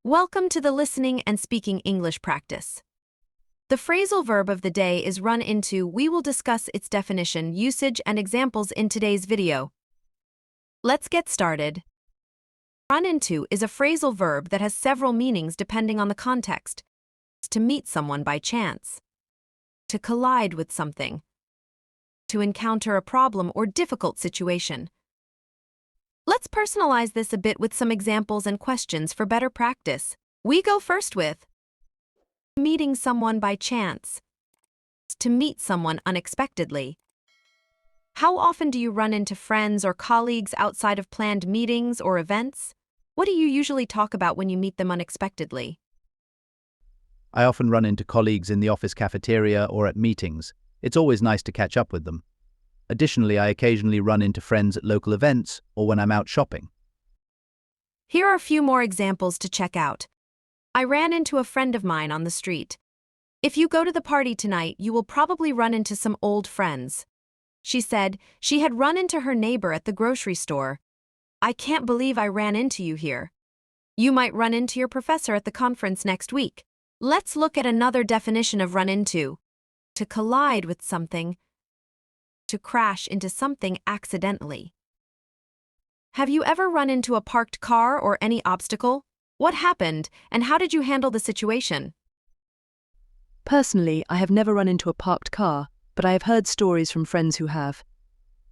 Welcome to the Listening and Speaking English practice. The phrasal verb of the day is run into. We will discuss its definition, usage, and examples in today's video. Let's get started. Run into is a phrasal verb that has several meanings depending on the context. To meet someone by chance. To collide with something. To encounter a problem or difficult situation. Let's personalize this a bit with some examples and questions for better practice. We go first with meeting someone by chance. To meet someone unexpectedly. How often do you run into friends or colleagues outside of planned meetings or events? What do you usually talk about when you meet them unexpectedly? I often run into colleagues in the office cafeteria or at meetings. It's always nice to catch up with them. Additionally, I occasionally run into friends at local events or when I'm out shopping. Here are a few more examples to check out. I ran into a friend of mine on the street. If you go to the party tonight, you will probably run into some old friends. She said she had run into her neighbor at the grocery store. I can't believe I ran into you here. You might run into your professor at the conference next week. Let's look at another definition of run into. To collide with something. To crash into something accidentally. Have you ever run into a parked car or any obstacle? What happened, and how did you handle the situation? Personally, I have never run into a parked car, but I have heard stories from friends who have.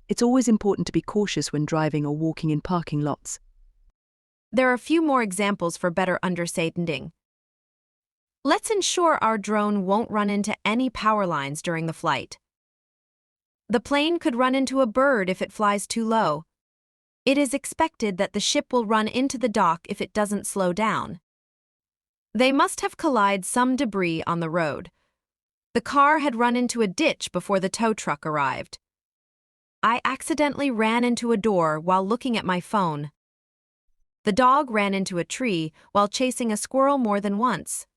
It's always important to be cautious when driving or walking in parking lots. There are a few more examples for better understanding. Let's ensure our drone won't run into any power lines during the flight. The plane could run into a bird if it flies too low. It is expected that the ship will run into the dock if it doesn't slow down. They must have collided some debris on the road. The car had run into a ditch before the tow truck arrived. I accidentally ran into a door while looking at my phone. The dog ran into a tree while chasing a squirrel more than once.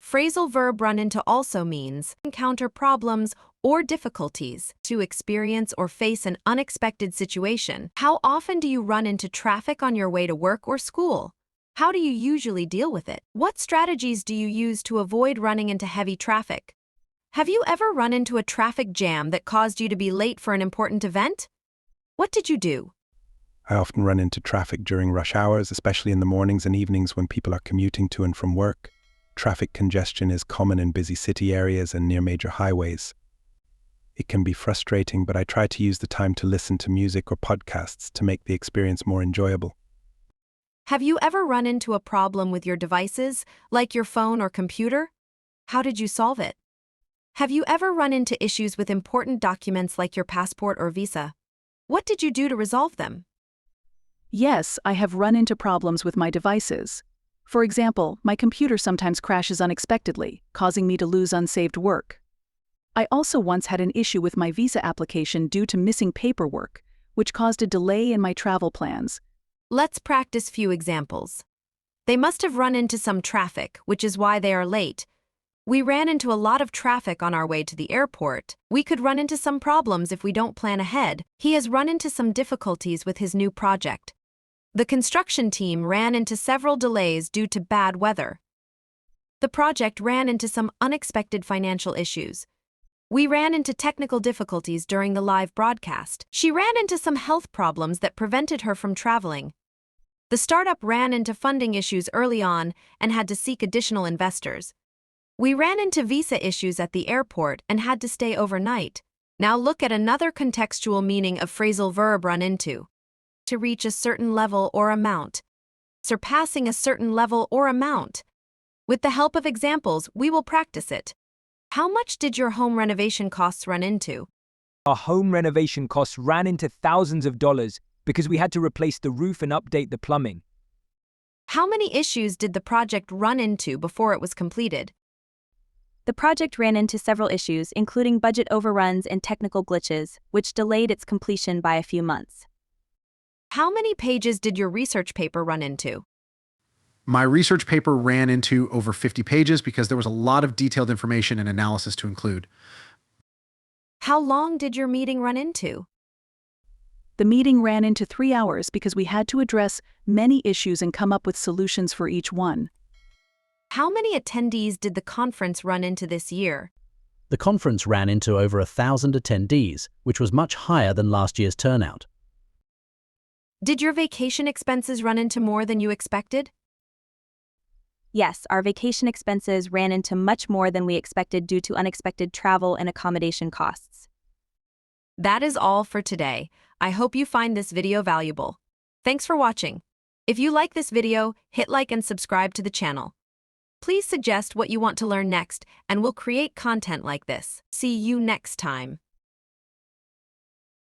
Phrasal verb run into also means encounter problems or difficulties, to experience or face an unexpected situation. How often do you run into traffic on your way to work or school? How do you usually deal with it? What strategies do you use to avoid running into heavy traffic? Have you ever run into a traffic jam that caused you to be late for an important event? What did you do? I often run into traffic during rush hours, especially in the mornings and evenings when people are commuting to and from work. Traffic congestion is common in busy city areas and near major highways. It can be frustrating, but I try to use the time to listen to music or podcasts to make the experience more enjoyable. Have you ever run into a problem with your devices, like your phone or computer? How did you solve it? Have you ever run into issues with important documents like your passport or visa? What did you do to resolve them? Yes, I have run into problems with my devices. For example, my computer sometimes crashes unexpectedly, causing me to lose unsaved work. I also once had an issue with my visa application due to missing paperwork, which caused a delay in my travel plans. Let's practice few examples. They must have run into some traffic, which is why they are late. We ran into a lot of traffic on our way to the airport. We could run into some problems if we don't plan ahead. He has run into some difficulties with his new project. The construction team ran into several delays due to bad weather. The project ran into some unexpected financial issues. We ran into technical difficulties during the live broadcast. She ran into some health problems that prevented her from traveling. The startup ran into funding issues early on and had to seek additional investors. We ran into visa issues at the airport and had to stay overnight. Now look at another contextual meaning of phrasal verb run into. To reach a certain level or amount. Surpassing a certain level or amount. With the help of examples, we will practice it. How much did your home renovation costs run into? Our home renovation costs ran into thousands of dollars because we had to replace the roof and update the plumbing. How many issues did the project run into before it was completed? The project ran into several issues, including budget overruns and technical glitches, which delayed its completion by a few months. How many pages did your research paper run into? My research paper ran into over 50 pages because there was a lot of detailed information and analysis to include. How long did your meeting run into? The meeting ran into 3 hours because we had to address many issues and come up with solutions for each one. How many attendees did the conference run into this year? The conference ran into over 1,000 attendees, which was much higher than last year's turnout. Did your vacation expenses run into more than you expected? Yes, our vacation expenses ran into much more than we expected due to unexpected travel and accommodation costs. That is all for today. I hope you find this video valuable. Thanks for watching. If you like this video, hit like and subscribe to the channel. Please suggest what you want to learn next, and we'll create content like this. See you next time.